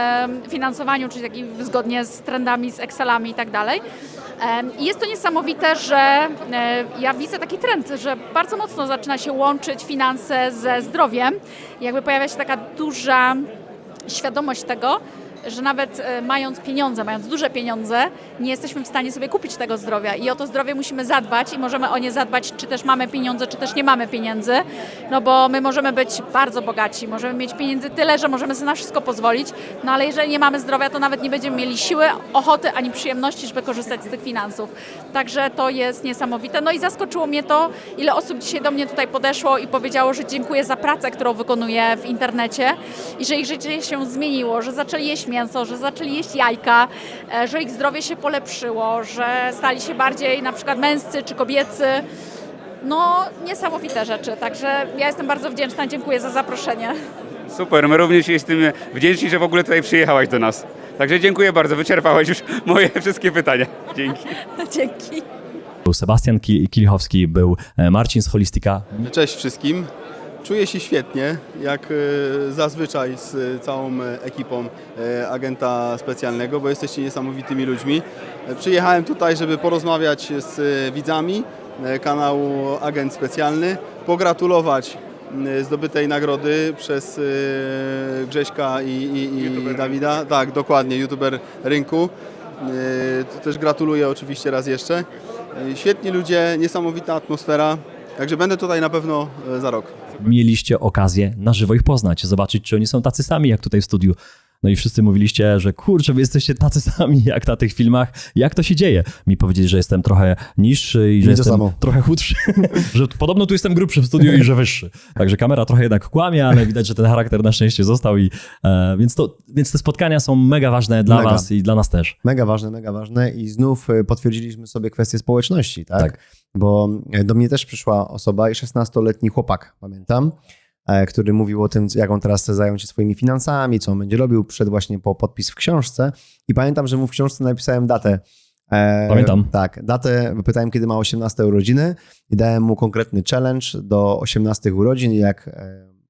finansowaniu, czyli takim zgodnie z trendami, z Excelami i tak dalej. I jest to niesamowite, że ja widzę taki trend, że bardzo mocno zaczyna się łączyć finanse ze zdrowiem. I jakby pojawia się taka duża świadomość tego, że nawet mając duże pieniądze, nie jesteśmy w stanie sobie kupić tego zdrowia i o to zdrowie musimy zadbać i możemy o nie zadbać, czy też mamy pieniądze, czy też nie mamy pieniędzy, no bo my możemy być bardzo bogaci, możemy mieć pieniędzy tyle, że możemy sobie na wszystko pozwolić, no ale jeżeli nie mamy zdrowia, to nawet nie będziemy mieli siły, ochoty, ani przyjemności, żeby korzystać z tych finansów. Także to jest niesamowite. No i zaskoczyło mnie to, ile osób dzisiaj do mnie tutaj podeszło i powiedziało, że dziękuję za pracę, którą wykonuję w internecie i że ich życie się zmieniło, że zaczęli jeść mięso, że zaczęli jeść jajka, że ich zdrowie się polepszyło, że stali się bardziej na przykład męscy czy kobiecy. No niesamowite rzeczy, także ja jestem bardzo wdzięczna, dziękuję za zaproszenie. Super, my również jesteśmy wdzięczni, że w ogóle tutaj przyjechałaś do nas. Także dziękuję bardzo, wyczerpałaś już moje wszystkie pytania. Dzięki. Dzięki. Był Sebastian Kilichowski, był Marcin z Holistika. Cześć wszystkim. Czuję się świetnie, jak zazwyczaj z całą ekipą agenta specjalnego, bo jesteście niesamowitymi ludźmi. Przyjechałem tutaj, żeby porozmawiać z widzami kanału Agent Specjalny, pogratulować zdobytej nagrody przez Grześka i Dawida. Tak, dokładnie, YouTuber Rynku. Też gratuluję oczywiście raz jeszcze. Świetni ludzie, niesamowita atmosfera, także będę tutaj na pewno za rok. Mieliście okazję na żywo ich poznać, zobaczyć, czy oni są tacy sami jak tutaj w studiu. No i wszyscy mówiliście, że kurczę, wy jesteście tacy sami jak na tych filmach. Jak to się dzieje? Mi powiedzieli, że jestem trochę niższy i że Mi to jestem samo. trochę chudszy. Że podobno tu jestem grubszy w studiu i że wyższy. Także kamera trochę jednak kłamie, ale widać, że ten charakter na szczęście został. Więc te spotkania są mega ważne dla Mega. was i dla nas też. Mega ważne i znów potwierdziliśmy sobie kwestię społeczności, tak? Tak. Bo do mnie też przyszła osoba i 16-letni chłopak, pamiętam, który mówił o tym, jak on teraz chce zająć się swoimi finansami, co on będzie robił, przyszedł właśnie po podpis w książce i pamiętam, że mu w książce napisałem datę. Pamiętam. Tak, datę, pytałem, kiedy ma 18 urodziny i dałem mu konkretny challenge do 18 urodzin, jak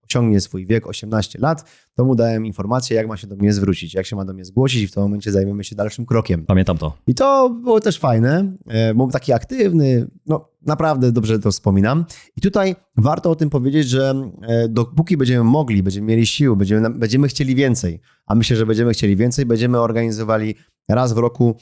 osiągnie swój wiek 18 lat, to mu dałem informację, jak ma się do mnie zwrócić, jak się ma do mnie zgłosić i w tym momencie zajmiemy się dalszym krokiem. Pamiętam to. I to było też fajne, był taki aktywny, no naprawdę dobrze to wspominam. I tutaj warto o tym powiedzieć, że dopóki będziemy mogli, będziemy mieli siły, będziemy chcieli więcej, a myślę, że będziemy chcieli więcej, będziemy organizowali raz w roku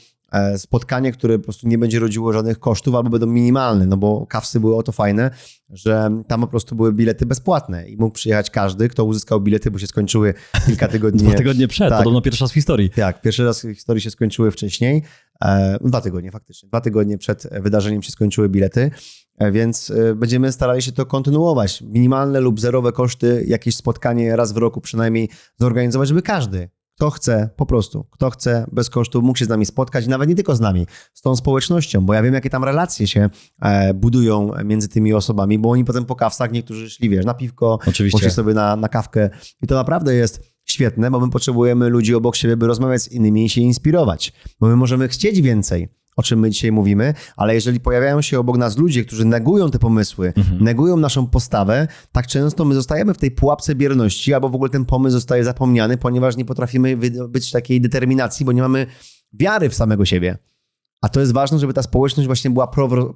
spotkanie, które po prostu nie będzie rodziło żadnych kosztów albo będą minimalne, no bo kawsy były o to fajne, że tam po prostu były bilety bezpłatne i mógł przyjechać każdy, kto uzyskał bilety, bo się skończyły kilka tygodni. 2 tygodnie przed, Tak. podobno pierwszy raz w historii. Tak, pierwszy raz w historii się skończyły wcześniej. 2 tygodnie faktycznie. 2 tygodnie przed wydarzeniem się skończyły bilety, więc będziemy starali się to kontynuować. Minimalne lub zerowe koszty, jakieś spotkanie raz w roku przynajmniej zorganizować, żeby każdy, kto chce, po prostu, kto chce bez kosztu, mógł się z nami spotkać, nawet nie tylko z nami, z tą społecznością, bo ja wiem, jakie tam relacje się budują między tymi osobami, bo oni potem po kawsach, niektórzy szli, wiesz, na piwko, Oczywiście. poszli sobie na kawkę i to naprawdę jest świetne, bo my potrzebujemy ludzi obok siebie, by rozmawiać z innymi i się inspirować, bo my możemy chcieć więcej, o czym my dzisiaj mówimy, ale jeżeli pojawiają się obok nas ludzie, którzy negują te pomysły, negują naszą postawę, tak często my zostajemy w tej pułapce bierności, albo w ogóle ten pomysł zostaje zapomniany, ponieważ nie potrafimy być takiej determinacji, bo nie mamy wiary w samego siebie. A to jest ważne, żeby ta społeczność właśnie była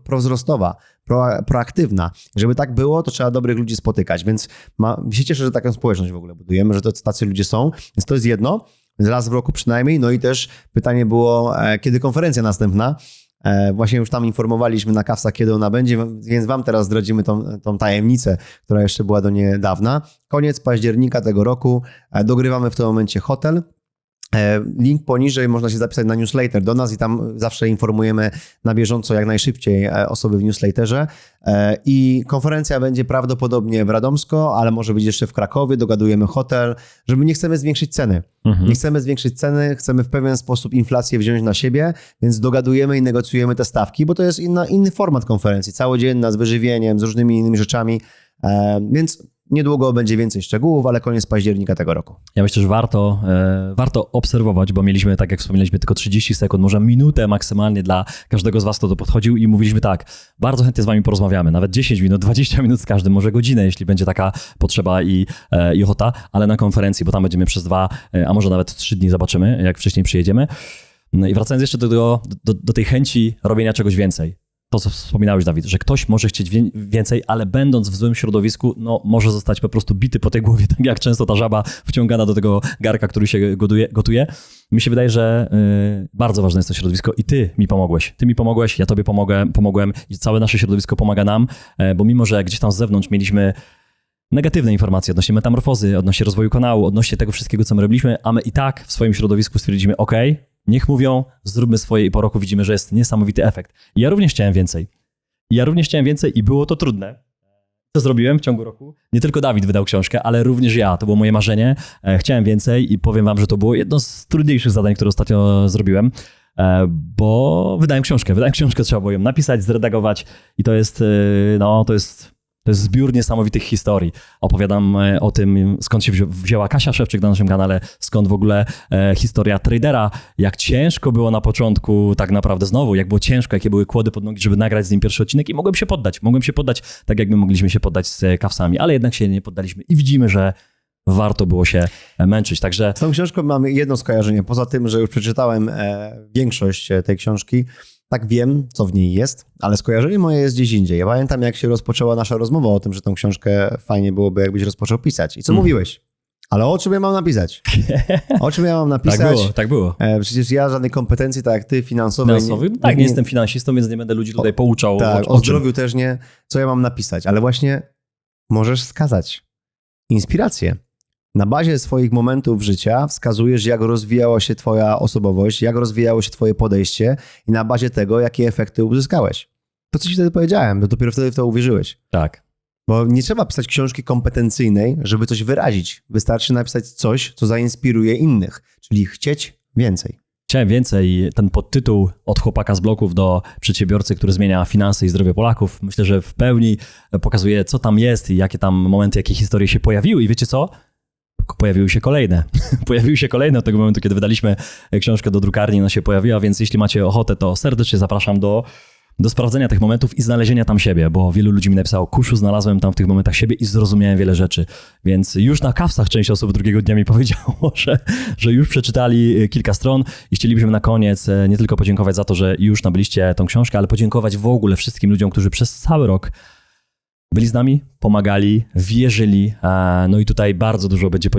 prowzrostowa, proaktywna. Żeby tak było, to trzeba dobrych ludzi spotykać, więc się cieszę, że taką społeczność w ogóle budujemy, że to tacy ludzie są, więc to jest jedno. Raz w roku przynajmniej. No i też pytanie było, kiedy konferencja następna. Właśnie już tam informowaliśmy na kawsach, kiedy ona będzie, więc wam teraz zdradzimy tą tajemnicę, która jeszcze była do niedawna. Koniec października tego roku. Dogrywamy w tym momencie hotel. Link poniżej, można się zapisać na newsletter do nas i tam zawsze informujemy na bieżąco jak najszybciej osoby w newsletterze. I konferencja będzie prawdopodobnie w Radomsko, ale może być jeszcze w Krakowie, dogadujemy hotel, żeby nie chcemy zwiększyć ceny. Nie chcemy zwiększyć ceny, chcemy w pewien sposób inflację wziąć na siebie, więc dogadujemy i negocjujemy te stawki, bo to jest inny format konferencji, całodzienna, z wyżywieniem, z różnymi innymi rzeczami, więc niedługo będzie więcej szczegółów, ale koniec października tego roku. Ja myślę, że warto obserwować, bo mieliśmy, tak jak wspominaliśmy, tylko 30 sekund, może minutę maksymalnie dla każdego z was, kto to podchodził i mówiliśmy tak, bardzo chętnie z wami porozmawiamy, nawet 10 minut, 20 minut z każdym, może godzinę, jeśli będzie taka potrzeba i ochota, ale na konferencji, bo tam będziemy przez 2, a może nawet 3 dni, zobaczymy, jak wcześniej przyjedziemy. No i wracając jeszcze do tej chęci robienia czegoś więcej. To, co wspominałeś, Dawid, że ktoś może chcieć więcej, ale będąc w złym środowisku, no może zostać po prostu bity po tej głowie, tak jak często ta żaba wciągana do tego garka, który się gotuje. Mi się wydaje, że bardzo ważne jest to środowisko i ty mi pomogłeś. Ty mi pomogłeś, ja tobie pomogłem i całe nasze środowisko pomaga nam, bo mimo, że gdzieś tam z zewnątrz mieliśmy negatywne informacje odnośnie metamorfozy, odnośnie rozwoju kanału, odnośnie tego wszystkiego, co my robiliśmy, a my i tak w swoim środowisku stwierdziliśmy, niech mówią, zróbmy swoje i po roku widzimy, że jest niesamowity efekt. I ja również chciałem więcej i było to trudne. Co zrobiłem w ciągu roku? Nie tylko Dawid wydał książkę, ale również ja. To było moje marzenie. Chciałem więcej i powiem wam, że to było jedno z trudniejszych zadań, które ostatnio zrobiłem, bo wydałem książkę. Trzeba było ją napisać, zredagować i to jest zbiór niesamowitych historii. Opowiadam o tym, skąd się wzięła Kasia Szewczyk na naszym kanale, skąd w ogóle historia tradera, jak ciężko było na początku tak naprawdę znowu, jak było ciężko, jakie były kłody pod nogi, żeby nagrać z nim pierwszy odcinek i mogłem się poddać, tak jak my mogliśmy się poddać z kawsami, ale jednak się nie poddaliśmy i widzimy, że warto było się męczyć, także... Z tą książką mamy jedno skojarzenie, poza tym, że już przeczytałem większość tej książki, tak wiem, co w niej jest, ale skojarzenie moje jest gdzieś indziej. Ja pamiętam, jak się rozpoczęła nasza rozmowa o tym, że tą książkę fajnie byłoby, jakbyś rozpoczął pisać. I co mówiłeś? Ale o czym ja mam napisać? O czym ja mam napisać? Tak było. Przecież ja żadnej kompetencji, tak jak ty, finansowej... Nie jestem finansistą, więc nie będę ludzi tutaj pouczał. Tak, o zdrowiu też nie. Co ja mam napisać? Ale właśnie możesz wskazać inspirację. Na bazie swoich momentów życia wskazujesz, jak rozwijała się twoja osobowość, jak rozwijało się twoje podejście i na bazie tego, jakie efekty uzyskałeś. To, co ci wtedy powiedziałem, to dopiero wtedy w to uwierzyłeś. Tak. Bo nie trzeba pisać książki kompetencyjnej, żeby coś wyrazić. Wystarczy napisać coś, co zainspiruje innych, czyli chcieć więcej. Chciałem więcej. Ten podtytuł od chłopaka z bloków do przedsiębiorcy, który zmienia finanse i zdrowie Polaków, myślę, że w pełni pokazuje, co tam jest i jakie tam momenty, jakie historie się pojawiły. I wiecie co? Pojawiły się kolejne. Pojawiły się kolejne od tego momentu, kiedy wydaliśmy książkę do drukarni, ona się pojawiła, więc jeśli macie ochotę, to serdecznie zapraszam do sprawdzenia tych momentów i znalezienia tam siebie, bo wielu ludzi mi napisało, Kuszu, znalazłem tam w tych momentach siebie i zrozumiałem wiele rzeczy. Więc już na kawsach część osób drugiego dnia mi powiedziało, że już przeczytali kilka stron i chcielibyśmy na koniec nie tylko podziękować za to, że już nabyliście tą książkę, ale podziękować w ogóle wszystkim ludziom, którzy przez cały rok byli z nami, pomagali, wierzyli. No i tutaj bardzo dużo będzie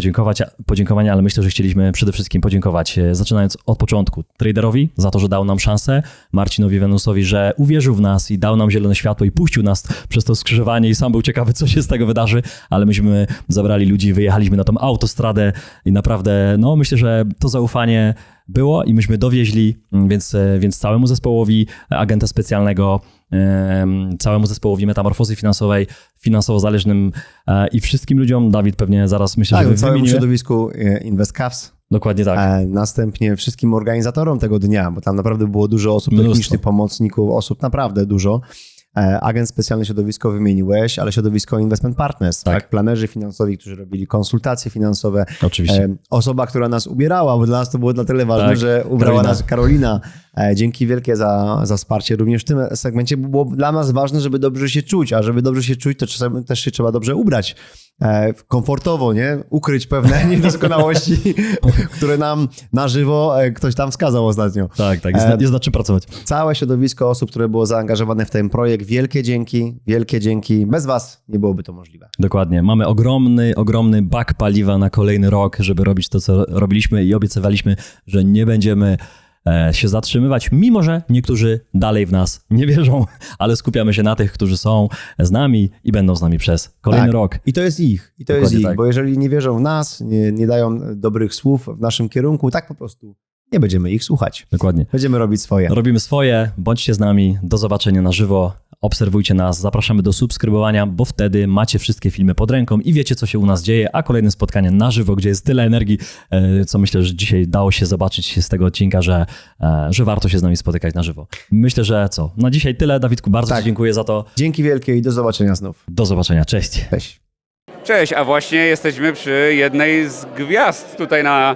podziękowania, ale myślę, że chcieliśmy przede wszystkim podziękować, zaczynając od początku, traderowi za to, że dał nam szansę, Marcinowi Wenusowi, że uwierzył w nas i dał nam zielone światło i puścił nas przez to skrzyżowanie i sam był ciekawy, co się z tego wydarzy, ale myśmy zabrali ludzi, wyjechaliśmy na tą autostradę i naprawdę, no myślę, że to zaufanie było i myśmy dowieźli, więc całemu zespołowi agenta specjalnego, całemu zespołowi metamorfozy finansowej, finansowo zależnym i wszystkim ludziom, Dawid pewnie zaraz myślę, Tak, że całemu wymienię. środowisku InvestCaps. Dokładnie tak. Następnie wszystkim organizatorom tego dnia, bo tam naprawdę było dużo osób Mnóstwo. technicznych, pomocników, osób naprawdę dużo. Agent specjalny środowisko wymieniłeś, ale środowisko Investment Partners, tak? Planerzy finansowi, którzy robili konsultacje finansowe. Oczywiście. Osoba, która nas ubierała, bo dla nas to było na tyle ważne, Tak, że ubrała Karolina. nas Karolina. Dzięki wielkie za wsparcie również w tym segmencie. Było dla nas ważne, żeby dobrze się czuć, a żeby dobrze się czuć, to czasem też się trzeba dobrze ubrać. Komfortowo, nie? Ukryć pewne niedoskonałości, które nam na żywo ktoś tam wskazał ostatnio. Tak, jest nad czym pracować. Całe środowisko osób, które było zaangażowane w ten projekt, wielkie dzięki. Bez was nie byłoby to możliwe. Dokładnie. Mamy ogromny bak paliwa na kolejny rok, żeby robić to, co robiliśmy i obiecywaliśmy, że nie będziemy się zatrzymywać, mimo że niektórzy dalej w nas nie wierzą, ale skupiamy się na tych, którzy są z nami i będą z nami przez kolejny rok. I to jest ich. Dokładnie tak. Bo jeżeli nie wierzą w nas, nie dają dobrych słów w naszym kierunku, tak po prostu nie będziemy ich słuchać. Dokładnie. Będziemy robić swoje. Robimy swoje, bądźcie z nami, do zobaczenia na żywo, obserwujcie nas, zapraszamy do subskrybowania, bo wtedy macie wszystkie filmy pod ręką i wiecie, co się u nas dzieje, a kolejne spotkanie na żywo, gdzie jest tyle energii, co myślę, że dzisiaj dało się zobaczyć z tego odcinka, że warto się z nami spotykać na żywo. Myślę, że co? Na dzisiaj tyle. Dawidku, bardzo Ci dziękuję za to. Dzięki wielkie i do zobaczenia znów. Do zobaczenia, cześć. Cześć. Cześć, a właśnie jesteśmy przy jednej z gwiazd tutaj na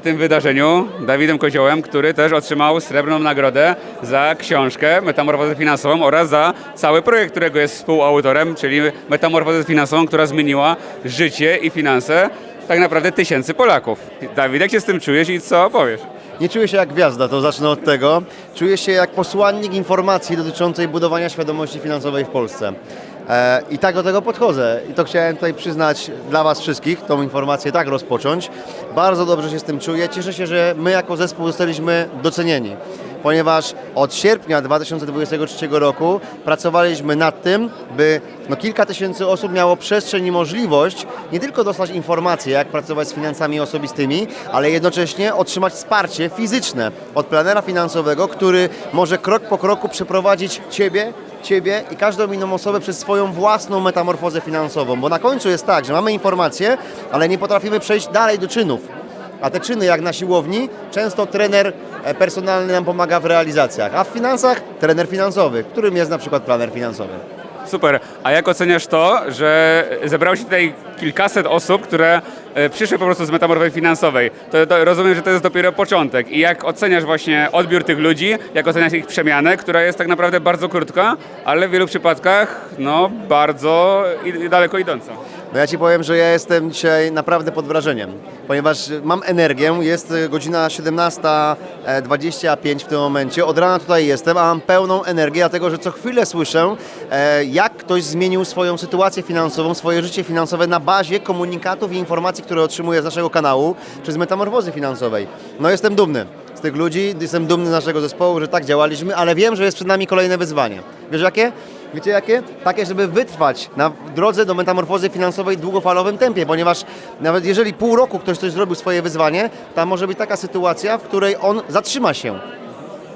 tym wydarzeniu, Dawidem Koziołem, który też otrzymał srebrną nagrodę za książkę Metamorfozę finansową oraz za cały projekt, którego jest współautorem, czyli Metamorfozę finansową, która zmieniła życie i finanse tak naprawdę tysięcy Polaków. Dawid, jak się z tym czujesz i co powiesz? Nie czuję się jak gwiazda, to zacznę od tego. Czuję się jak posłannik informacji dotyczącej budowania świadomości finansowej w Polsce. I tak do tego podchodzę. I to chciałem tutaj przyznać dla Was wszystkich, tą informację tak rozpocząć. Bardzo dobrze się z tym czuję. Cieszę się, że my jako zespół zostaliśmy docenieni, ponieważ od sierpnia 2023 roku pracowaliśmy nad tym, by kilka tysięcy osób miało przestrzeń i możliwość nie tylko dostać informacje, jak pracować z finansami osobistymi, ale jednocześnie otrzymać wsparcie fizyczne od planera finansowego, który może krok po kroku przeprowadzić Ciebie i każdą inną osobę przez swoją własną metamorfozę finansową. Bo na końcu jest tak, że mamy informacje, ale nie potrafimy przejść dalej do czynów. A te czyny, jak na siłowni, często trener personalny nam pomaga w realizacjach. A w finansach trener finansowy, którym jest na przykład planer finansowy. Super. A jak oceniasz to, że zebrało się tutaj kilkaset osób, które przyszły po prostu z metamorfozy finansowej? To rozumiem, że to jest dopiero początek. I jak oceniasz właśnie odbiór tych ludzi, jak oceniasz ich przemianę, która jest tak naprawdę bardzo krótka, ale w wielu przypadkach bardzo daleko idąca? No ja Ci powiem, że ja jestem dzisiaj naprawdę pod wrażeniem, ponieważ mam energię, jest godzina 17:25 w tym momencie, od rana tutaj jestem, a mam pełną energię, dlatego że co chwilę słyszę, jak ktoś zmienił swoją sytuację finansową, swoje życie finansowe na bazie komunikatów i informacji, które otrzymuję z naszego kanału, czy z metamorfozy finansowej. No jestem dumny z tych ludzi, jestem dumny z naszego zespołu, że tak działaliśmy, ale wiem, że jest przed nami kolejne wyzwanie. Wiesz jakie? Wiecie jakie? Takie, żeby wytrwać na drodze do metamorfozy finansowej w długofalowym tempie, ponieważ nawet jeżeli pół roku ktoś coś zrobił swoje wyzwanie, tam może być taka sytuacja, w której on zatrzyma się.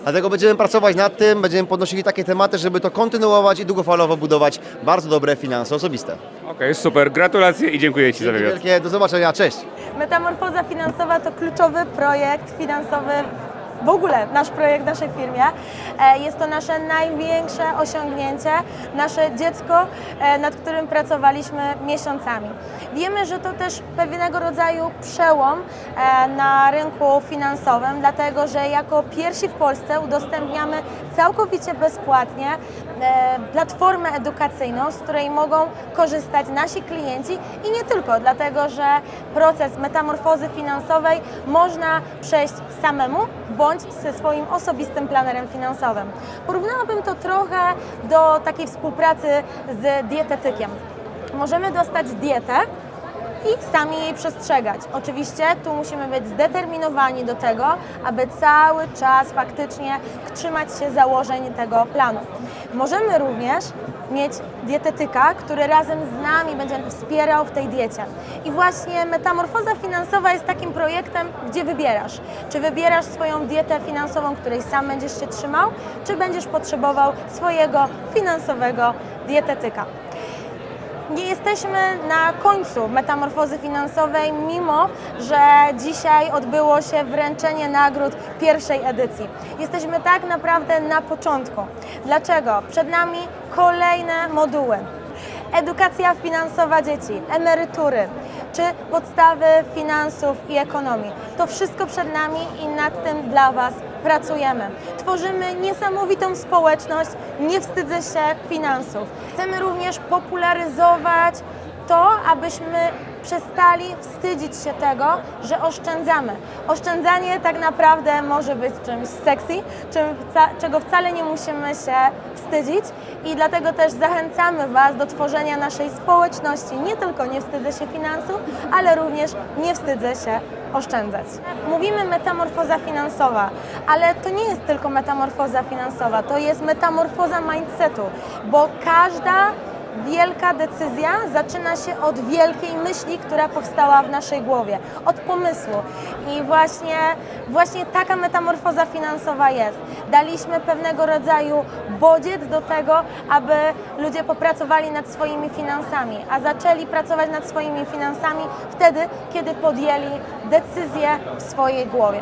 Dlatego będziemy pracować nad tym, będziemy podnosili takie tematy, żeby to kontynuować i długofalowo budować bardzo dobre finanse osobiste. Okej, super, gratulacje i dziękuję Ci za wywiad. Wielkie, do zobaczenia, cześć! Metamorfoza finansowa to kluczowy projekt finansowy, w ogóle nasz projekt w naszej firmie. Jest to nasze największe osiągnięcie, nasze dziecko, nad którym pracowaliśmy miesiącami. Wiemy, że to też pewnego rodzaju przełom na rynku finansowym, dlatego że jako pierwsi w Polsce udostępniamy całkowicie bezpłatnie platformę edukacyjną, z której mogą korzystać nasi klienci i nie tylko, dlatego że proces metamorfozy finansowej można przejść samemu bądź ze swoim osobistym planerem finansowym. Porównałabym to trochę do takiej współpracy z dietetykiem. Możemy dostać dietę i sami jej przestrzegać. Oczywiście tu musimy być zdeterminowani do tego, aby cały czas faktycznie trzymać się założeń tego planu. Możemy również mieć dietetyka, który razem z nami będzie wspierał w tej diecie. I właśnie metamorfoza finansowa jest takim projektem, gdzie wybierasz. Czy wybierasz swoją dietę finansową, której sam będziesz się trzymał, czy będziesz potrzebował swojego finansowego dietetyka. Nie jesteśmy na końcu metamorfozy finansowej, mimo że dzisiaj odbyło się wręczenie nagród pierwszej edycji. Jesteśmy tak naprawdę na początku. Dlaczego? Przed nami kolejne moduły. Edukacja finansowa dzieci, emerytury, czy podstawy finansów i ekonomii. To wszystko przed nami i nad tym dla Was pracujemy. Tworzymy niesamowitą społeczność, nie wstydzę się finansów. Chcemy również popularyzować to, abyśmy przestali wstydzić się tego, że oszczędzamy. Oszczędzanie tak naprawdę może być czymś sexy, czego wcale nie musimy się wstydzić i dlatego też zachęcamy Was do tworzenia naszej społeczności. Nie tylko nie wstydzę się finansów, ale również nie wstydzę się oszczędzać. Mówimy metamorfoza finansowa, ale to nie jest tylko metamorfoza finansowa, to jest metamorfoza mindsetu, bo każda wielka decyzja zaczyna się od wielkiej myśli, która powstała w naszej głowie, od pomysłu. I właśnie taka metamorfoza finansowa jest. Daliśmy pewnego rodzaju bodziec do tego, aby ludzie popracowali nad swoimi finansami, a zaczęli pracować nad swoimi finansami wtedy, kiedy podjęli decyzję w swojej głowie.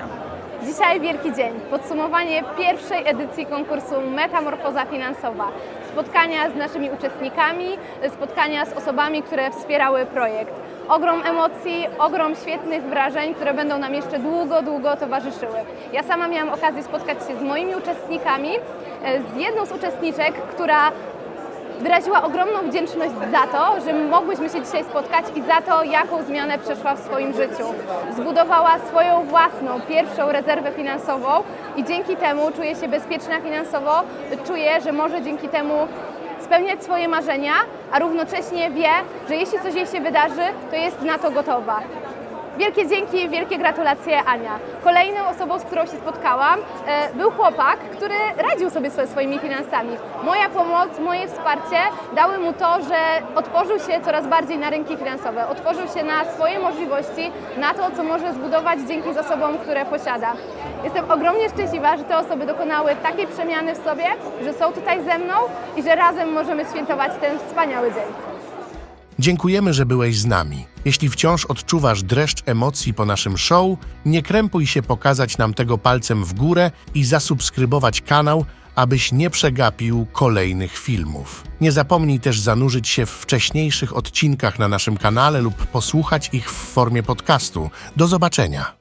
Dzisiaj wielki dzień, podsumowanie pierwszej edycji konkursu Metamorfoza Finansowa. Spotkania z naszymi uczestnikami, spotkania z osobami, które wspierały projekt. Ogrom emocji, ogrom świetnych wrażeń, które będą nam jeszcze długo towarzyszyły. Ja sama miałam okazję spotkać się z moimi uczestnikami, z jedną z uczestniczek, która wyraziła ogromną wdzięczność za to, że mogłyśmy się dzisiaj spotkać i za to, jaką zmianę przeszła w swoim życiu. Zbudowała swoją własną, pierwszą rezerwę finansową i dzięki temu czuje się bezpieczna finansowo, czuje, że może dzięki temu spełniać swoje marzenia, a równocześnie wie, że jeśli coś jej się wydarzy, to jest na to gotowa. Wielkie dzięki, wielkie gratulacje, Ania. Kolejną osobą, z którą się spotkałam, był chłopak, który radził sobie ze swoimi finansami. Moja pomoc, moje wsparcie dały mu to, że otworzył się coraz bardziej na rynki finansowe, otworzył się na swoje możliwości, na to, co może zbudować dzięki zasobom, które posiada. Jestem ogromnie szczęśliwa, że te osoby dokonały takiej przemiany w sobie, że są tutaj ze mną i że razem możemy świętować ten wspaniały dzień. Dziękujemy, że byłeś z nami. Jeśli wciąż odczuwasz dreszcz emocji po naszym show, nie krępuj się pokazać nam tego palcem w górę i zasubskrybować kanał, abyś nie przegapił kolejnych filmów. Nie zapomnij też zanurzyć się w wcześniejszych odcinkach na naszym kanale lub posłuchać ich w formie podcastu. Do zobaczenia!